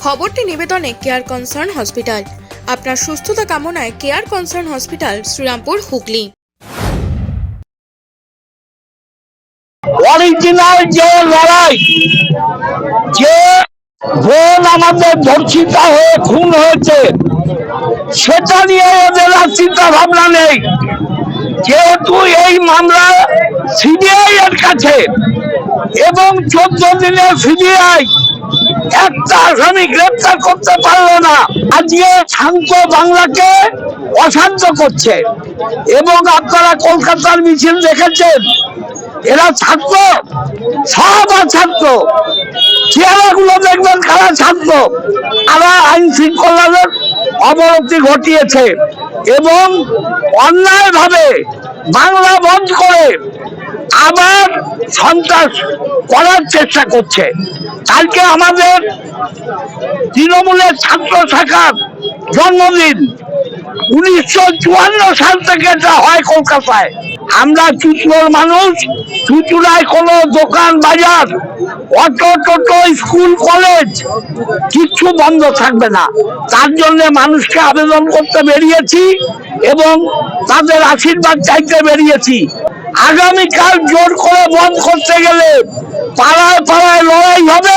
খবরটি নিবেদনে care concern hospital. আপনার সুস্থতা কামনায় care concern hospital, Shrirampur, Hooghly. Original যে লড়াই, যে বোন আমাদের ধর্ষিত হয়ে খুন হয়েছে, সেটা নিয়ে ওদের আর চিন্তা ভাবনা নেই। যেহেতু এই মামলা সিবিআই এর কাছে এবং 14 দিনে সিবিআই একটা আসামি গ্রেপ্তার করতে পারলো না, আজকে শান্ত বাংলাকে অশান্ত করছে। এবং আপনারা কলকাতার মিছিল দেখেছেন, এরা ছাত্র, সব ছাত্র, চেহারাগুলো দেখবেন কারা ছাত্র। তারা আইন শৃঙ্খলার অবনতি ঘটিয়েছে এবং অন্যায়ভাবে বাংলা বন্ধ করে আবার সন্ত্রাস করার চেষ্টা করছে। কালকে আমাদের তৃণমূলের ছাত্র শাখার জন্মদিন, 1954 সাল থেকে এটা হয় কলকাতায়। আমরা চুচুড়ার মানুষ, চুচুড়ায় কোনো দোকান বাজার, অটো টোটো, স্কুল কলেজ কিচ্ছু বন্ধ থাকবে না। তার জন্য মানুষকে আবেদন করতে বেরিয়েছি এবং তাদের আশীর্বাদ চাইতে বেরিয়েছি। আগামীকাল জোর করে বন্ধ করতে গেলে পাড়ায় পাড়ায় লড়াই হবে।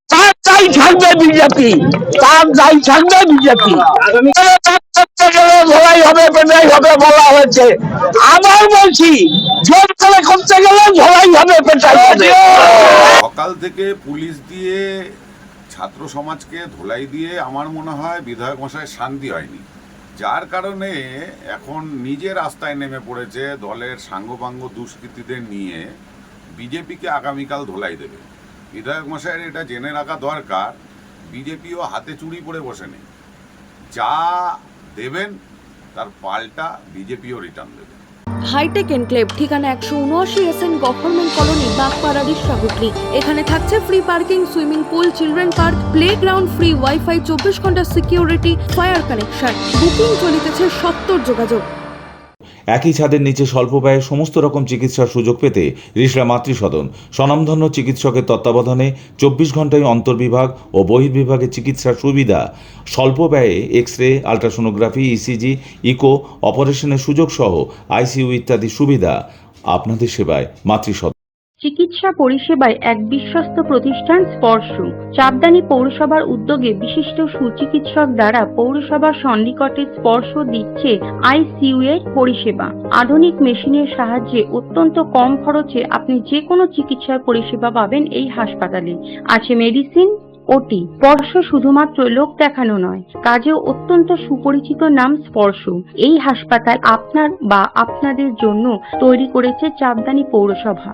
তার দায়ী থাকবে বিজেপি, তার দায়ী থাকবে বিজেপি। লড়াই হবে, পেটাই হবে বলা হয়েছে। আবার বলছি, জোর করে করতে গেলে লড়াই হবে, পেটাই হবে। সকাল থেকে পুলিশ দিয়ে, ছাত্র সমাজকে ধোলাই দিয়ে আমার মনে হয় বিধায়ক মশাই শান্তি হয়নি, যার কারণে এখন নিজে রাস্তায় নেমে পড়েছে দলের সাঙ্গপাঙ্গ দুষ্কৃতীদের নিয়ে বিজেপিকে আগামীকাল ধোলাই দেবে। বিধায়ক মশাইয়ের এটা জেনে রাখা দরকার, বিজেপিও হাতে চুরি পড়ে বসে নেই, যা দেবেন তার পাল্টা বিজেপিও রিটার্ন দেবে। হাইটেক এনক্লেভ, ঠিকানা 179 SN government colony, Bagpara, Rishra, Hooghly. এখানে থাকছে free parking, swimming pool, children park, playground, free wifi, 24 ঘন্টা সিকিউরিটি, ফায়ার কানেকশন। বুকিং চলিতেছে, 70 যোগাযোগ। একই ছাদের নিচে স্বল্প ব্যয়ে সমস্ত রকম চিকিৎসার সুযোগ পেতে রিষড়া মাতৃসদন স্বনামধন্য চিকিৎসকের তত্ত্বাবধানে 24 ঘন্টায় অন্তর্বিভাগ ও বহির্বিভাগে চিকিৎসার সুবিধা, স্বল্প ব্যয়ে X ray, ultrasonography, ECG, eco অপারেশনের সুযোগ সহ আইসিইউ ইত্যাদি সুবিধা। আপনাদের সেবায় মাতৃসদন। চিকিৎসা পরিষেবায় এক বিশ্বস্ত প্রতিষ্ঠান স্পর্শ। চাপদানি পৌরসভার উদ্যোগে বিশিষ্ট সুচিকিৎসক দ্বারা পৌরসভার সন্নিকটে স্পর্শ দিচ্ছে আইসিইউ এর পরিষেবা। আধুনিক মেশিনের সাহায্যে অত্যন্ত কম খরচে আপনি যে কোনো চিকিৎসার পরিষেবা পাবেন এই হাসপাতালে। আছে মেডিসিন, ওটি। স্পর্শ শুধুমাত্র লোক দেখানো নয়, কাজেও অত্যন্ত সুপরিচিত নাম স্পর্শ। এই হাসপাতাল আপনার বা আপনাদের জন্য তৈরি করেছে চাপদানি পৌরসভা।